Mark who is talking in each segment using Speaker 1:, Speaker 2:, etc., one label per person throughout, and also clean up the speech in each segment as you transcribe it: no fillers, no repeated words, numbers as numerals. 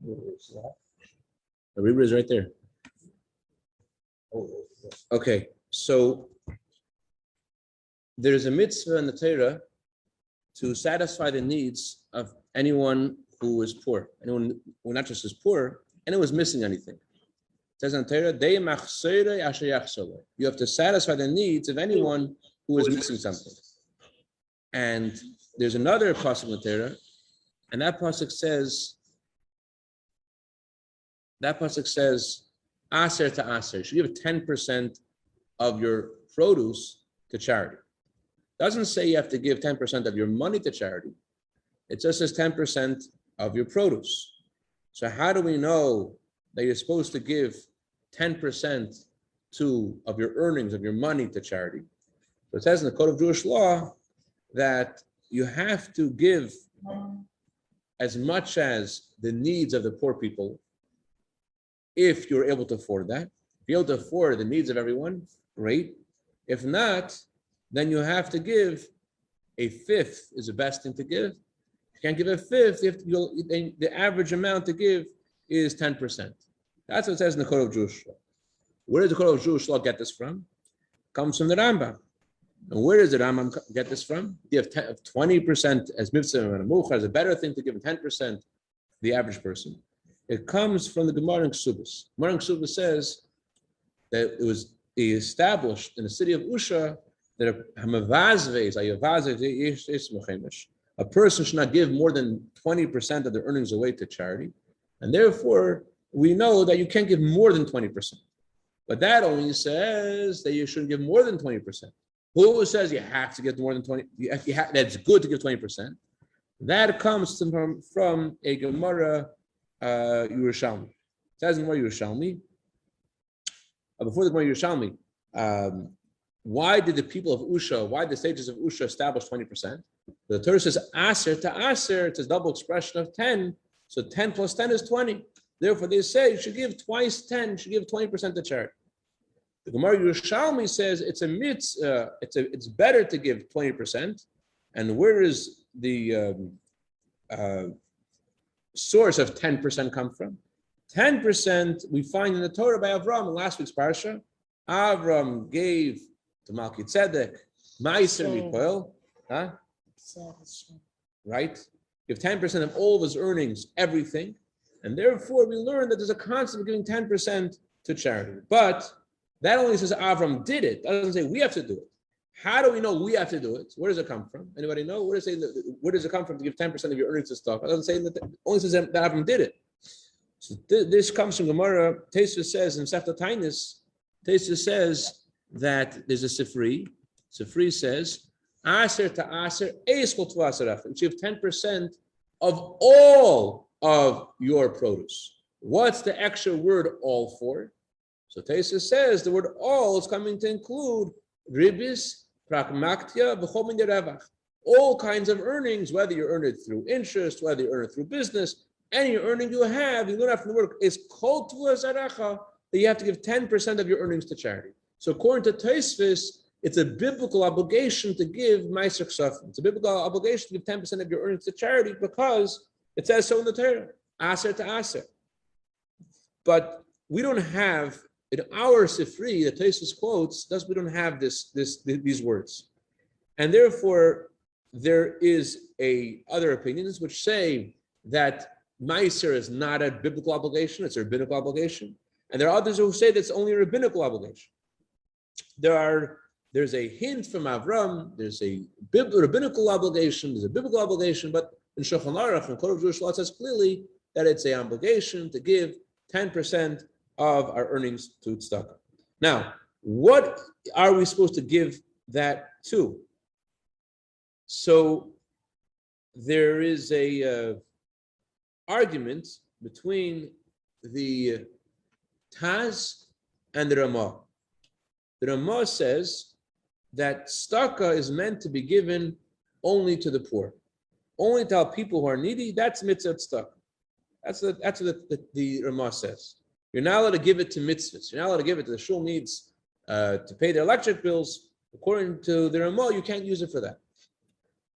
Speaker 1: The Rebbe is right there. Okay, so there's a mitzvah in the Torah to satisfy the needs of anyone who is poor, anyone who not just is poor, anyone who's missing anything. It says in the Torah, you have to satisfy the needs of anyone who is missing something. And there's another pasuk in the Torah, and that pasuk says, aser to aser. You should give 10% of your produce to charity. It doesn't say you have to give 10% of your money to charity. It just says 10% of your produce. So how do we know that you're supposed to give 10% of your earnings, of your money to charity? So it says in the Code of Jewish Law that you have to give as much as the needs of the poor people if you're able to afford that. If you're able to afford the needs of everyone, great. If not, then you have to give a fifth is the best thing to give. If you can't give a fifth, the average amount to give is 10%. That's what it says in the Code of Jewish Law. Where does the Code of Jewish Law get this from? It comes from the Rambam. And where does the Rambam get this from? You have 20% as mitzvah and mucha is a better thing to give 10% the average person. It comes from the Gemara in Cashapp. Gemara in Cashapp says that it was established in the city of Usha that a person should not give more than 20% of their earnings away to charity. And therefore, we know that you can't give more than 20%. But that only says that you shouldn't give more than 20%. Who says you have to give more than 20%? That's good to give 20%. That comes from a Gemara Yerushalmi. It says in Gemara Yerushalmi, before the Gemara Yerushalmi, why did the people of Usha, why the sages of Usha establish 20%? The Torah says aser to aser, it's a double expression of 10. So 10 plus 10 is 20. Therefore, they say you should give twice 10, you should give 20% to charity. The Gemara Yerushalmi says it's a mitzvah, it's better to give 20%. And where is the source of 10% come from? 10% we find in the Torah by Avram in last week's parsha. Avram gave to Malki Tzedek, Meiser Mipoel, right? Give 10% of all of his earnings, everything. And therefore we learn that there's a concept of giving 10% to charity. But that only says Avram did it. That doesn't say we have to do it. How do we know we have to do it? Where does it come from? Anybody know? Where does it come from to give 10% of your earnings to stuff? It doesn't say that. It only says that Avram did it. So this comes from Gemara. Tosfos says in Sefta Tainis, Tosfos says that there's a Sifri. Sifri says, Aser to Aser, Eiskol to Aser. You should have 10% of all of your produce. What's the extra word all for? So Tosfos says the word all is coming to include ribis, prakmaktia, v'chol min derevach. All kinds of earnings, whether you earn it through interest, whether you earn it through business, any earning you have, you learn after the word is kol tuazaracha, that you have to give 10% of your earnings to charity. So according to Tosfos, it's a biblical obligation to give meiser ksafim. It's a biblical obligation to give 10% of your earnings to charity because it says so in the Torah, aser to aser. But we don't have, in our Sifri, the Tosfos quotes, we don't have these words. And therefore, there is other opinions which say that meiser is not a biblical obligation, it's a rabbinical obligation. And there are others who say that it's only a rabbinical obligation. There's a hint from Avram, there's a rabbinical obligation, there's a biblical obligation, but in Shulchan Aruch and Code of Jewish Law it says clearly that it's an obligation to give 10% of our earnings to tzedakah. Now, what are we supposed to give that to? So there is a argument between the Taz and the Ramah. The Ramah says that tzedakah is meant to be given only to the poor, only to people who are needy. That's mitzvah tzedakah. That's what the Ramah says. You're not allowed to give it to mitzvahs. You're not allowed to give it to the shul needs to pay their electric bills. According to the Ramah, you can't use it for that.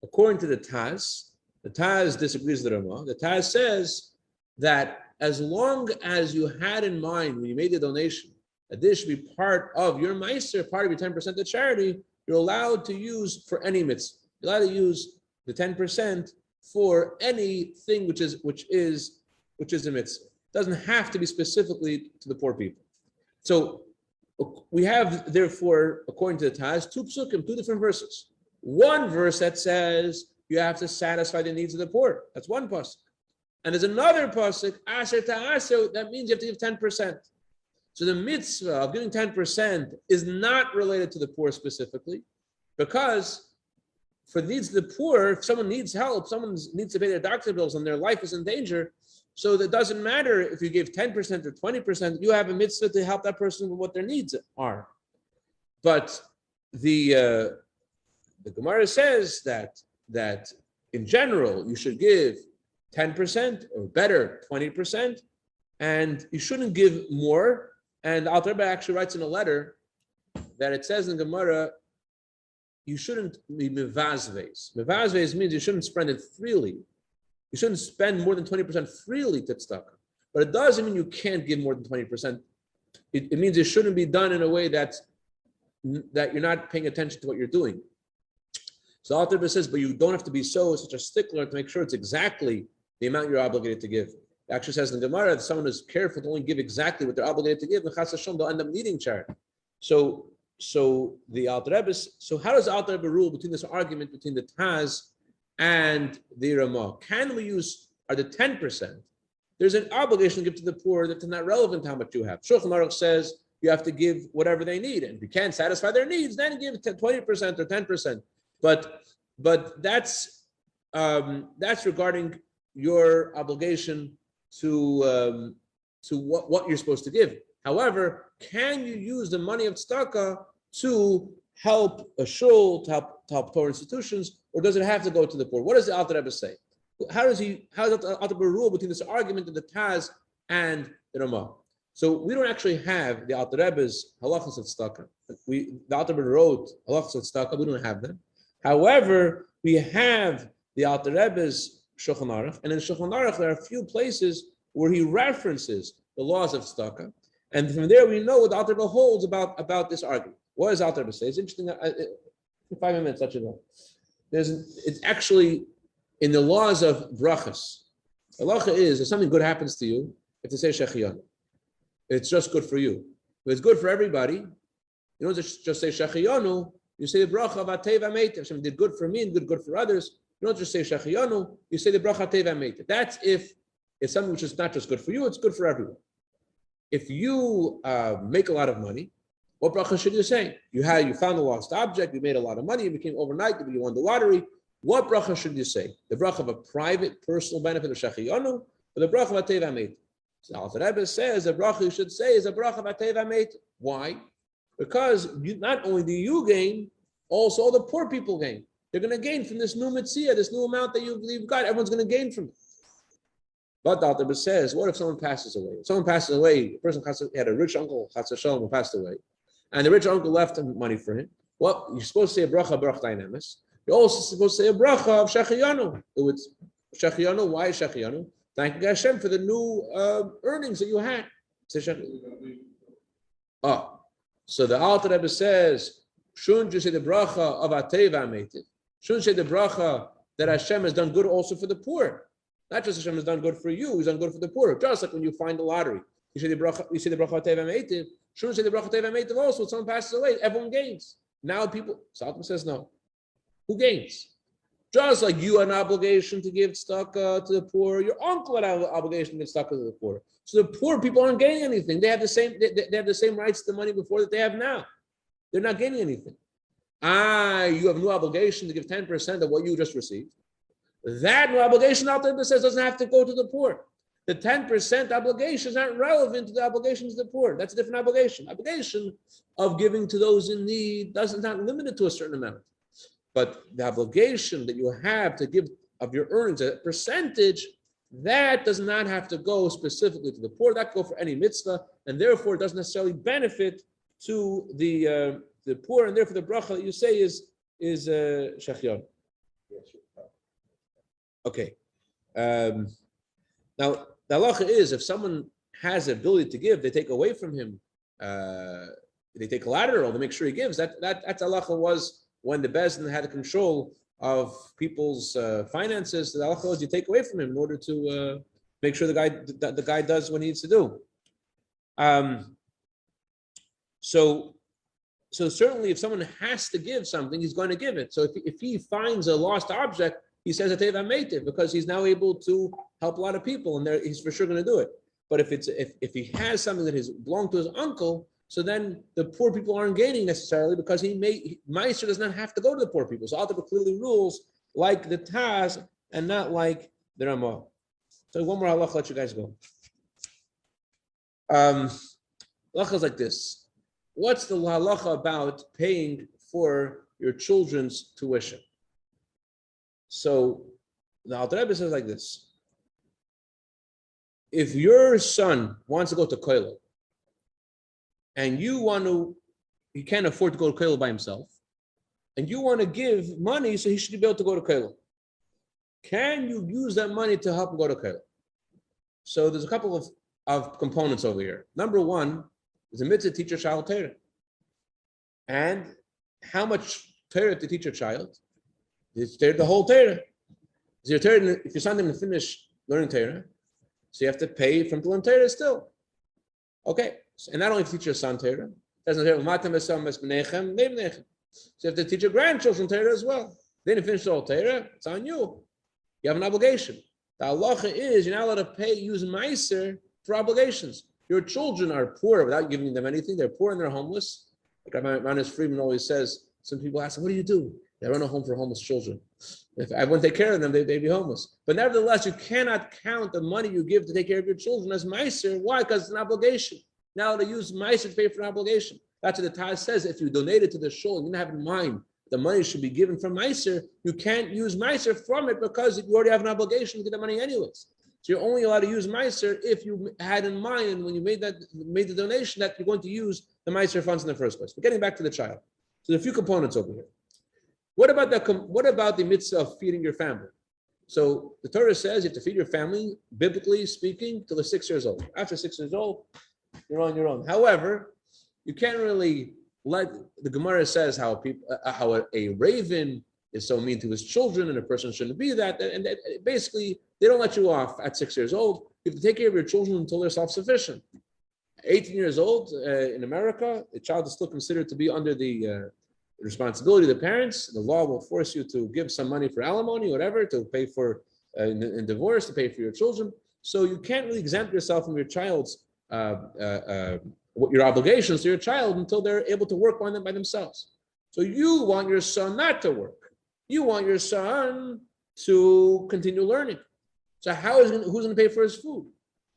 Speaker 1: According to the Taz disagrees with the Ramah. The Taz says that as long as you had in mind when you made the donation that this should be part of your meiser, part of your 10% of charity, you're allowed to use for any mitzvah. You're allowed to use the 10% for anything which is a mitzvah. It doesn't have to be specifically to the poor people. So we have, therefore, according to the Taz, two psukim, two different verses. One verse that says you have to satisfy the needs of the poor. That's one pasuk. And there's another pasuk, asher ta'asher, that means you have to give 10%. So the mitzvah of giving 10% is not related to the poor specifically, because for the needs of the poor, if someone needs help, someone needs to pay their doctor bills and their life is in danger, so that doesn't matter if you give 10% or 20%, you have a mitzvah to help that person with what their needs are. But the Gemara says that in general, you should give 10% or better, 20%, and you shouldn't give more. And Alter Rebbe actually writes in a letter that it says in Gemara, you shouldn't be mevazves. Mevazves means you shouldn't spend it freely. You shouldn't spend more than 20% freely to tzedakah. But it doesn't mean you can't give more than 20%. It means it shouldn't be done in a way that you're not paying attention to what you're doing. So Alter Rebbe says, but you don't have to be such a stickler to make sure it's exactly the amount you're obligated to give. It actually says in the Gemara, if someone is careful to only give exactly what they're obligated to give, they'll end up needing charity. So the Alter Rebbe, so how does Alter Rebbe rule between this argument between the Taz and the Ramah? Can we use, are the 10%? There's an obligation to give to the poor that's not relevant to how much you have. Shulchan Aruch says you have to give whatever they need, and if you can't satisfy their needs, then give 20% or 10%. But that's regarding your obligation to what you're supposed to give. However, can you use the money of tzedakah to help a shul, to help Torah institutions, or does it have to go to the poor? What does the Alter Rebbe say? How does the Alter Rebbe rule between this argument of the Taz and the Ramah? So we don't actually have the Alter Rebbe's halachas of tzedakah. The Alter Rebbe wrote halachas of tzedakah. We don't have them. However, we have the Alter Rebbe's Shulchan Aruch, and in Shulchan Aruch there are a few places where he references the laws of tzedakah, and from there we know what the Alter Rebbe holds about this argument. What does Alter Rebbe say? It's interesting. 5 minutes, let you know. It's actually in the laws of brachas. Halacha is if something good happens to you, you have to say shechiyanu. It's just good for you. If it's good for everybody, you don't just say shechiyanu. You say the bracha of ateva meita. Hashem did good for me and good for others. You don't just say shechiyanu. You say the bracha ateva meita. That's if it's something which is not just good for you; it's good for everyone. If you make a lot of money, what bracha should you say? You found a lost object. You made a lot of money. You became overnight. You won the lottery. What bracha should you say? The bracha of a private, personal benefit of shechiyanu, or the bracha of ateva meita? So Alter Rebbe says the bracha you should say is a bracha of ateva meita. Why? Because not only do you gain, also all the poor people gain. They're going to gain from this new mitzvah, this new amount that you've got. Everyone's going to gain from it. But the Alter Rebbe says, what if someone passes away? If someone passes away, a person had a rich uncle, shalom, who passed away, and the rich uncle left him money for him. Well, you're supposed to say a bracha dynamis. You're also supposed to say a bracha of shechiyanu. It's shechiyanu. Why shechiyanu? Thank you, Hashem, for the new earnings that you had. So the Alter Rebbe says, shouldn't you say the bracha of ateva meitiv? Shouldn't you say the bracha that Hashem has done good also for the poor? Not just Hashem has done good for you, He's done good for the poor. Just like when you find the lottery, you say the bracha ateva meitiv. Shouldn't you say the bracha ateva meitiv also? When someone passes away, everyone gains. Now people, Salman says no. Who gains? Just like you have an obligation to give tzedakah to the poor, your uncle had an obligation to give tzedakah to the poor. So the poor people aren't gaining anything. They have the same. They have the same rights to the money before that they have now. They're not gaining anything. You have no obligation to give 10% of what you just received. That no obligation, Alter Rebbe says, doesn't have to go to the poor. The 10% obligation is not relevant to the obligations of the poor. That's a different obligation. Obligation of giving to those in need doesn't not limited to a certain amount. But the obligation that you have to give of your earnings, a percentage, that does not have to go specifically to the poor. That can go for any mitzvah, and therefore it doesn't necessarily benefit to the poor, and therefore the bracha that you say is shechyon. Okay. Now the halacha is if someone has the ability to give, they take away from him. They take collateral to make sure he gives. That's halacha was when the Bezdin had the control of people's finances. The halacha was you take away from him in order to make sure the guy does what he needs to do. So certainly, if someone has to give something, he's going to give it. So if he finds a lost object, he says "Atev Ametiv" because he's now able to help a lot of people, and he's for sure going to do it. But if he has something that belonged to his uncle, so then the poor people aren't gaining necessarily because Meiser does not have to go to the poor people. So Alter clearly rules like the Taz and not like the Ramah. So one more halacha, let you guys go. Halacha is like this. What's the halacha about paying for your children's tuition? So the Alter Rebbe says like this. If your son wants to go to kollel, and he can't afford to go to kollel by himself, and you want to give money so he should be able to go to kollel, can you use that money to help him go to kollel? So there's a couple of components over here. Number one is a mitzvah to teach your child torah. And how much torah to teach your child? It's the whole torah. If your son didn't finish learning torah, so you have to pay for him to learn torah still. Okay. And not only to teach your son torah, so you have to teach your grandchildren torah as well. They didn't finish the whole torah, it's on you. You have an obligation. The halacha is you're not allowed to use meiser for obligations. Your children are poor without giving them anything. They're poor and they're homeless. Like Rabbi Friedman always says, some people ask him, what do you do? They run a home for homeless children. If I wouldn't take care of them, they'd be homeless. But nevertheless, you cannot count the money you give to take care of your children as meiser. Why? Because it's an obligation. Now to use meiser to pay for an obligation. That's what the Taz says. If you donate it to the shul, you didn't have in mind the money should be given from meiser, you can't use meiser from it because you already have an obligation to get the money anyways. So you're only allowed to use meiser if you had in mind when you made the donation that you're going to use the meiser funds in the first place. But getting back to the child, so there are a few components over here. What about the mitzvah of feeding your family? So the Torah says you have to feed your family, biblically speaking, till they're 6 years old. After 6 years old, you're on your own. However, you can't really the Gemara says how a raven is so mean to his children, and a person shouldn't be that. And basically, they don't let you off at 6 years old. You have to take care of your children until they're self-sufficient. 18 years old in America, the child is still considered to be under the responsibility of the parents. The law will force you to give some money for alimony, whatever, to pay for in divorce, to pay for your children. So you can't really exempt yourself from your child's your obligations to your child until they're able to work on them by themselves. So you want your son not to work. You want your son to continue learning. So who's going to pay for his food?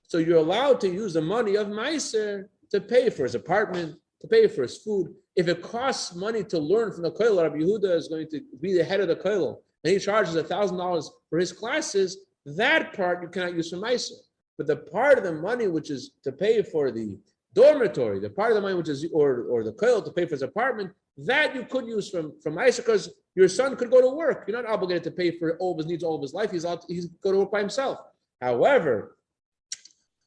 Speaker 1: So you're allowed to use the money of meiser to pay for his apartment, to pay for his food. If it costs money to learn from the kollel, Rabbi Yehuda is going to be the head of the kollel, and he charges $1,000 for his classes, that part you cannot use for meiser. But the part of the money which is to pay for the dormitory, the part of the money which is or the kollel to pay for his apartment, that you could use from meiser because your son could go to work. You're not obligated to pay for all of his needs all of his life. He's go to work by himself. However,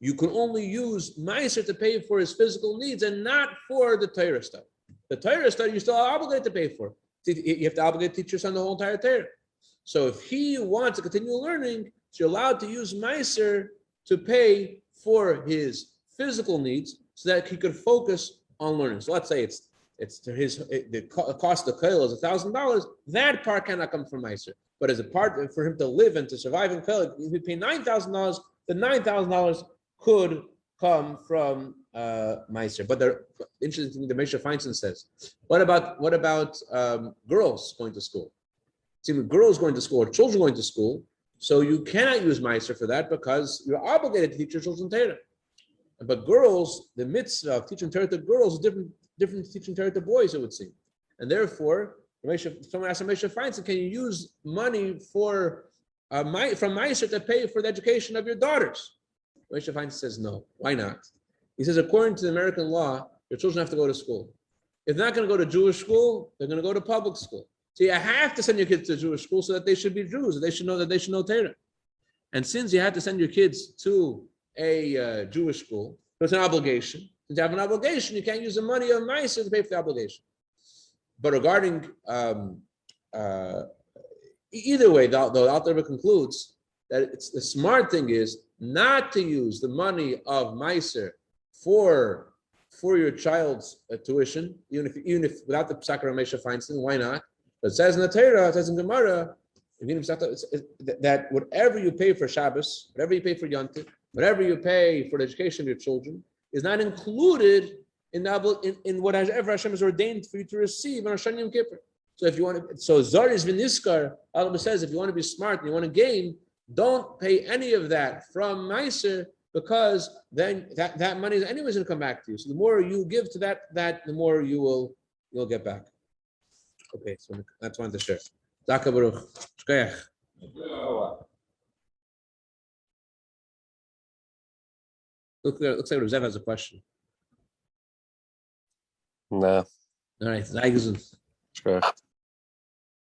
Speaker 1: you can only use meiser to pay for his physical needs and not for the Torah stuff. The Torah stuff you still are obligated to pay for. You have to obligate to teach your son the whole entire Torah. So if he wants to continue learning, so you're allowed to use meiser to pay for his physical needs so that he could focus on learning. So let's say the cost of the kollel is $1,000. That part cannot come from meiser. But as a part for him to live and to survive in kollel, if he pay $9,000, the $9,000 could come from meiser. But the interesting thing the Moshe Feinstein says, what about girls going to school? See, with girls going to school or children going to school, so you cannot use meiser for that because you're obligated to teach your children Torah. But girls, the mitzvah of teaching Torah to girls is different to teaching Torah to boys, it would seem. And therefore, someone asked Moshe Feinstein, can you use money from meiser to pay for the education of your daughters? Moshe Feinstein says no. Why not? He says, according to the American law, your children have to go to school. If they're not going to go to Jewish school, they're going to go to public school. So you have to send your kids to Jewish school so that they should be Jews, that they should know Torah. And since you have to send your kids to a Jewish school. So it's an obligation. Since you have an obligation, you can't use the money of Meiser to pay for the obligation. But regarding either way, the Alter Rebbe concludes that it's the smart thing is not to use the money of Meiser for your child's tuition, even if without the Pesach Rabbi Moshe Feinstein, why not? But it says in the Torah, it says in Gemara, that whatever you pay for Shabbos, whatever you pay for Yontif, whatever you pay for the education of your children, is not included in whatever Hashem has ordained for you to receive on Hashem Yom Kippur. So if you want to, so Zaris Viniskar, Allah says, if you want to be smart and you want to gain, don't pay any of that from Meiser, because then that money is anyways going to come back to you. So the more you give to that the more you'll get back. Okay, so that's one to share. Zaka Baruch. Shkoyach. Looks like Zev has a question.
Speaker 2: No.
Speaker 1: All right, Zaygazun.
Speaker 2: Shkoyach.